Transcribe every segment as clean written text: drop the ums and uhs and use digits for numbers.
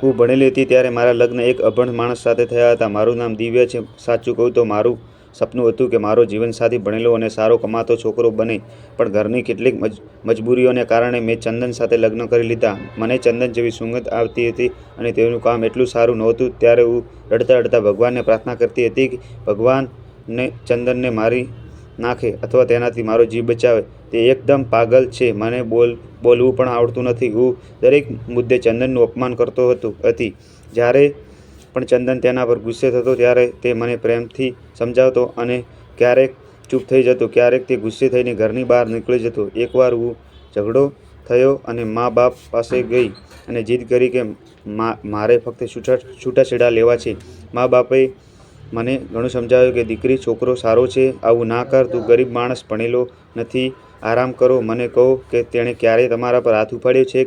હું ભણેલી હતી ત્યારે મારા લગ્ન એક અભણ માણસ સાથે થયા હતા. મારું નામ દિવ્યા છે. સાચું કહું તો મારું સપનું હતું કે મારો જીવનસાથી ભણેલો અને સારો કમાતો છોકરો બને, પણ ઘરની કેટલીક મજબૂરીઓને કારણે મેં ચંદન સાથે લગ્ન કરી લીધા. મને ચંદન જેવી સુગંધ આવતી હતી અને તેનું કામ એટલું સારું નહોતું. ત્યારે હું રડતા રડતા ભગવાનને પ્રાર્થના કરતી હતી કે ભગવાનને ચંદનને મારી નાખે અથવા તેનાથી મારો જીવ બચાવે. તે એકદમ પાગલ છે. મને બોલવું પણ આવડતું નથી. હું દરેક મુદ્દે ચંદનનું અપમાન કરતો હતી. જ્યારે પણ ચંદન તેના પર ગુસ્સે થતો ત્યારે તે મને પ્રેમથી સમજાવતો અને ક્યારેક ચૂપ થઈ જતો. ક્યારેક તે ગુસ્સે થઈને ઘરની બહાર નીકળી જતો. એકવાર હું ઝઘડો થયો અને મા-બાપ પાસે ગઈ અને જીદ કરી કે મારે ફક્ત છૂટાછેડા લેવા છે. મા-બાપે મને ઘણું સમજાવ્યું કે દીકરી, છોકરો સારો છે, આવું ના કર, તું ગરીબ માણસ, ભણેલો નથી, આરામ કરો. મને કહો કે તેણે ક્યારેય તમારા પર હાથ ઉપાડ્યો છે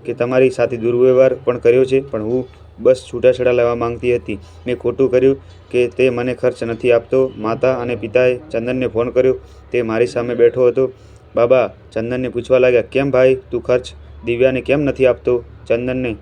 કે તમારી સાથે દુર્વ્યવહાર પણ કર્યો છે? પણ હું બસ છૂટાછેડા લેવા માંગતી હતી. મેં ખોટું કર્યું કે તે મને ખર્ચ નથી આપતો? માતા અને પિતાએ ચંદનને ફોન કર્યો. તે મારી સામે બેઠો હતો. બાબા ચંદનને પૂછવા લાગ્યા, કેમ ભાઈ, તું ખર્ચ દિવ્યાને કેમ નથી આપતો? ચંદનને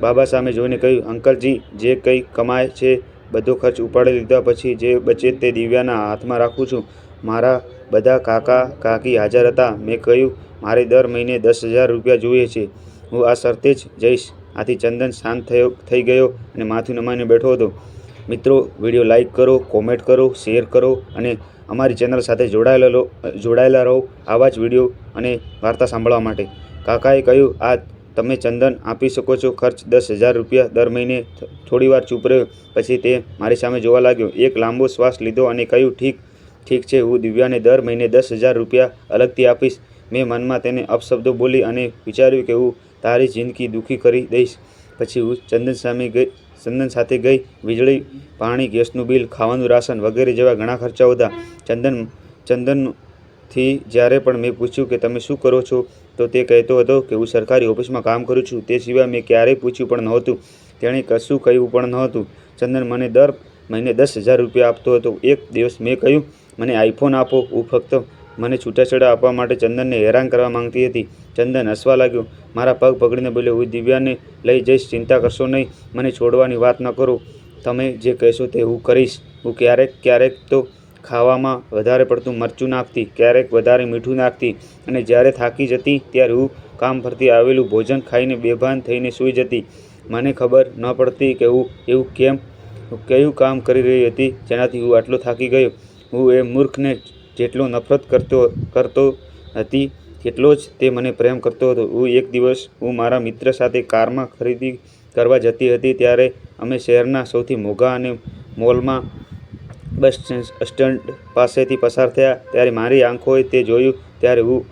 બાબા સામે જોઈને કહ્યું, અંકલજી, જે કંઈ કમાય છે બધો ખર્ચ ઉપાડી લીધા પછી જે બચે તે દિવ્યાના હાથમાં રાખું છું. મારા બધા કાકા કાકી હાજર હતા. મેં કહ્યું, મારે દર મહિને 10,000 રૂપિયા જોઈએ છે. હું આ શરતે જ જઈશ. આથી ચંદન શાંત થઈ ગયો અને માથું નમાવીને બેઠો હતો. મિત્રો, વિડીયો લાઇક કરો, કોમેન્ટ કરો, શેર કરો અને અમારી ચેનલ સાથે જોડાયેલા રહો આવા જ વિડીયો અને વાર્તા સાંભળવા માટે. કાકાએ કહ્યું, આ તમે ચંદન આપી શકો છો ખર્ચ 10,000 રૂપિયા દર મહિને? થોડીવાર ચૂપ રહ્યો. પછી તે મારી સામે જોવા લાગ્યો. એક લાંબો શ્વાસ લીધો અને કહ્યું, ઠીક છે, હું દિવ્યાને દર મહિને 10,000 રૂપિયા અલગથી આપીશ. મેં મનમાં તેને અપશબ્દો બોલી અને વિચાર્યું કે હું તારી જિંદગી દુઃખી કરી દઈશ. પછી હું ચંદન સાથે ગઈ. વીજળી, પાણી, ગેસનું બિલ, ખાવાનું રાશન વગેરે જેવા ઘણા ખર્ચાઓ હતા. ચંદનથી જ્યારે પણ મેં પૂછ્યું કે તમે શું કરો છો, તો તે કહેતો હતો કે હું સરકારી ઓફિસમાં કામ કરું છું. તે સિવાય મેં ક્યારેય પૂછ્યું પણ નહોતું. તેણે કશું કહ્યું પણ નહોતું. ચંદન મને દર મહિને 10,000 રૂપિયા આપતો હતો. એક દિવસ મેં કહ્યું, મને આઈફોન આપો. હું ફક્ત મને છૂટાછેડા આપવા માટે ચંદનને હેરાન કરવા માંગતી હતી. ચંદન હસવા લાગ્યો. મારા પગ પકડીને બોલ્યો, હું દિવ્યાને લઈ જઈશ, ચિંતા કરશો નહીં. મને છોડવાની વાત ન કરો. તમે જે કહેશો તે હું કરીશ. હું ક્યારેક તો ખાવામાં વધારે પડતું મરચું નાખતી, ક્યારેક વધારે મીઠું નાખતી અને જ્યારે થાકી જતી ત્યારે હું કામ પરથી આવેલું ભોજન ખાઈને બેભાન થઈને સૂઈ જતી. મને ખબર ન પડતી કે હું એવું કયું કામ કરી રહી હતી જેનાથી હું આટલો થાકી ગયો. હું એ મૂર્ખને જેટલો નફરત કરતો હતી તેટલો જ તે મને પ્રેમ કરતો હતો. એક દિવસ હું મારા મિત્ર સાથે કારમાં ખરીદી કરવા જતી હતી. ત્યારે અમે શહેરના સૌથી મોંઘા અને મોલમાં બસ સ્ટેન્ડ પાસેથી પસાર થયા. ત્યારે મારી આંખોએ તે જોયું ત્યારે હું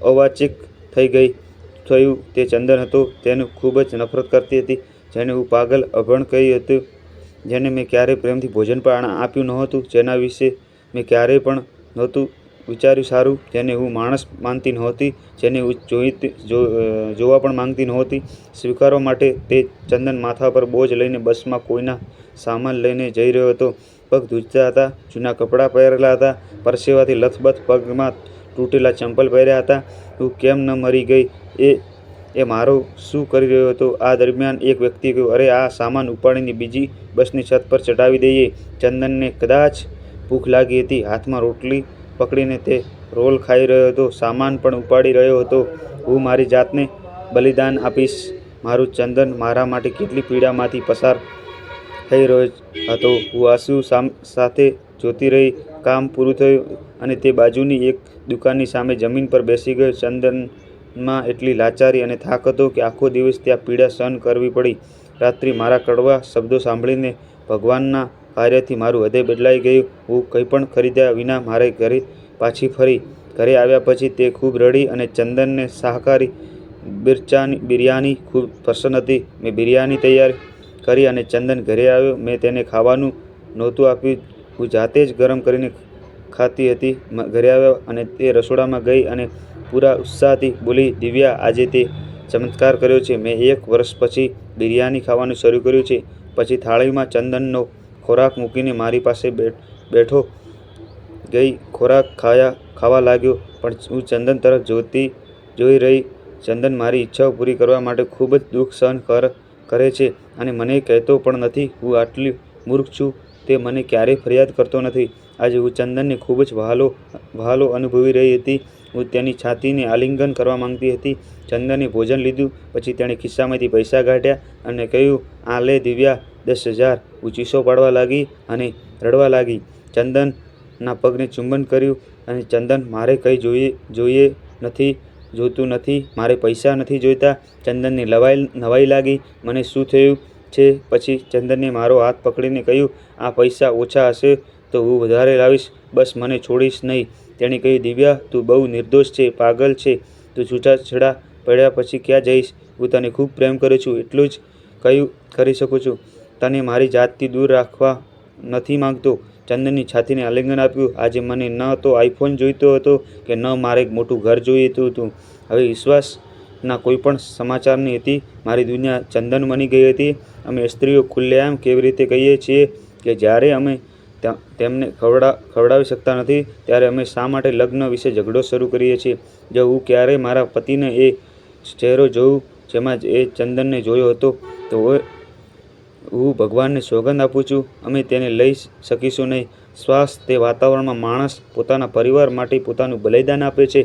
અવાચિત થયું. તે ચંદન હતો. તેને ખૂબ જ નફરત કરતી હતી, જેને હું પાગલ, અભણ કહી હતી, જેને મેં ક્યારેય પ્રેમથી ભોજન પણ આપ્યું નહોતું, જેના વિશે મેં ક્યારેય પણ નહોતું વિચાર્યું સારું, જેને હું માણસ માનતી નહોતી, જેને હું જોવા પણ માંગતી નહોતી. સ્વીકારવા માટે તે ચંદન માથા પર બોજ લઈને બસમાં કોઈના સામાન લઈને જઈ રહ્યો હતો. પગ ધ્રુજતા હતા, જૂના કપડાં પહેરેલા હતા, પરસેવાથી લથબથ, પગમાં તૂટેલા ચંપલ પહેર્યા હતા. હું કેમ ન મરી ગઈ એ મારો શું કરી રહ્યો હતો? આ દરમિયાન એક વ્યક્તિ કહ્યું, અરે, આ સામાન ઉપાડીને બીજી બસની છત પર ચડાવી દઈએ. ચંદનને કદાચ ભૂખ લાગી હતી. હાથમાં રોટલી પકડીને તે રોલ ખાઈ રહ્યો હતો, સામાન પણ ઉપાડી રહ્યો હતો. હું મારી જાતને બલિદાન આપીશ. મારું ચંદન મારા માટે કેટલી પીડામાંથી પસાર થઈ રહ્યો હતો. હું આંસુ સાથે જોતી રહી. કામ પૂરું થયું અને તે બાજુની એક દુકાનની સામે જમીન પર બેસી ગયો. ચંદનમાં એટલી લાચારી અને થાક હતો કે આખો દિવસ ત્યાં પીડા સહન કરવી પડી. રાત્રે મારા કડવા શબ્દો સાંભળીને ભગવાનના કાર્યથી મારું હૃદય બદલાઈ ગયું. હું કંઈ પણ ખરીદ્યા વિના મારા ઘરે પાછી ફરી. ઘરે આવ્યા પછી તે ખૂબ રડી અને ચંદનને શાકાહારી બિરયાની ખૂબ પસંદ હતી. મેં બિરયાની તૈયાર કરી અને ચંદન ઘરે આવ્યો. મેં તેને ખાવાનું નહોતું આપ્યું, હું જાતે જ ગરમ કરીને ખાતી હતી. ઘરે આવ્યો અને તે રસોડામાં ગઈ અને પૂરા ઉત્સાહથી બોલી, દિવ્યા, આજે તે ચમત્કાર કર્યો છે. મેં 1 વર્ષ પછી બિરયાની ખાવાનું શરૂ કર્યું છે. પછી થાળીમાં ચંદનનો ખોરાક મૂકીને મારી પાસે બેઠો ગઈ. ખોરાક ખાવા લાગ્યો, પણ હું ચંદન તરફ જોઈ રહી ચંદન મારી ઈચ્છાઓ પૂરી કરવા માટે ખૂબ જ દુઃખ સહન કરે છે અને મને કહેતો પણ નથી. હું આટલી મૂર્ખ છું. તે મને ક્યારેય ફરિયાદ કરતો નથી. આજે હું ચંદનને ખૂબ જ વહાલો અનુભવી રહી હતી. હું તેની છાતીને આલિંગન કરવા માંગતી હતી. ચંદને ભોજન લીધું પછી તેણે ખિસ્સામાંથી પૈસા કાઢ્યા અને કહ્યું, આ લે દિવ્યા, 10,000. હું ચીસો પાડવા લાગી અને રડવા લાગી. ચંદનના પગને ચુંબન કર્યું અને ચંદન, મારે કંઈ જોઈતું નથી. મારે પૈસા નથી જોઈતા. ચંદનને નવાઈ લાગી, મને શું થયું છે. પછી ચંદને મારો હાથ પકડીને કહ્યું, આ પૈસા ઓછા હશે તો હું વધારે લાવીશ. બસ મને છોડીશ નહીં. તેણે કહ્યું, દિવ્યા, તું બહુ નિર્દોષ છે, પાગલ છે. તું છૂટાછેડા પડ્યા પછી ક્યાં જઈશ? હું તને ખૂબ પ્રેમ કરું છું. એટલું જ કરી શકું છું. તને મારી જાતથી દૂર રાખવા નથી માંગતો. ચંદનની છાતીને આલિંગન આપ્યું. આજે મને ન તો આઈફોન જોઈતો હતો કે ન મારે એક મોટું ઘર જોઈતું હતું. હવે વિશ્વાસના કોઈપણ સમાચારની હતી. મારી દુનિયા ચંદન બની ગઈ હતી. અમે સ્ત્રીઓ ખુલ્લેઆમ કેવી રીતે કહીએ છીએ કે જ્યારે અમે તેમને ખવડાવી શકતા નથી ત્યારે અમે શા માટે લગ્ન વિશે ઝઘડો શરૂ કરીએ છીએ? જો હું ક્યારેય મારા પતિને એ ચહેરો જોઉં જેમાં એ ચંદનને જોયો હતો તો હું ભગવાનને સોગંદ આપું છું, અમે તેને લઈ શકીશું નહીં. શ્વાસ તે વાતાવરણમાં માણસ પોતાના પરિવાર માટે પોતાનું બલિદાન આપે છે.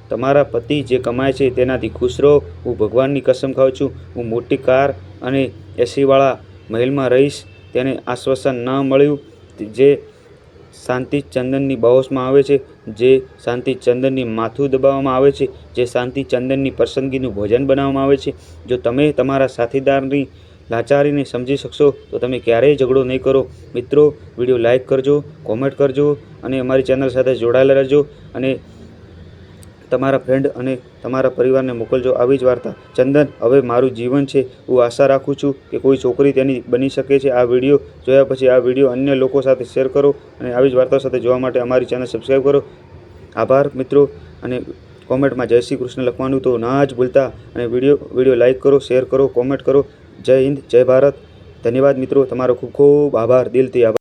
તમારા પતિ જે કમાય છે તેનાથી ખુશ રહો. હું ભગવાનની કસમ ખાઉં છું, હું મોટી કાર અને એસીવાળા મહેલમાં રહીશ. તેને આશ્વાસન ન મળ્યું. જે શાંતિ ચંદનની બહોશમાં આવે છે, જે શાંતિ ચંદનની માથું દબાવવામાં આવે છે, જે શાંતિ ચંદનની પસંદગીનું ભોજન બનાવવામાં આવે છે. જો તમે તમારા સાથીદારની લાચારીને સમજી શકશો તો તમે ક્યારેય ઝઘડો નહીં કરો. મિત્રો, વિડીયો લાઇક કરજો, કોમેન્ટ કરજો અને અમારી ચેનલ સાથે જોડાયેલા રહેજો અને તમારા ફ્રેન્ડ અને તમારા પરિવારને મોકલજો આવી જ વાર્તા. ચંદન હવે મારું જીવન છે. હું આશા રાખું છું કે કોઈ છોકરી તેની બની શકે છે. આ વિડીયો જોયા પછી આ વિડીયો અન્ય લોકો સાથે શેર કરો અને આવી જ વાર્તાઓ સાથે જોવા માટે અમારી ચેનલ સબસ્ક્રાઈબ કરો. આભાર મિત્રો. અને કોમેન્ટમાં જય શ્રી કૃષ્ણ લખવાનું તો ના જ ભૂલતા. અને વિડીયો લાઇક કરો, શેર કરો, કોમેન્ટ કરો. જય હિન્દ, જય ભારત. ધન્યવાદ મિત્રો. તમારો ખૂબ ખૂબ આભાર. દિલથી આભાર.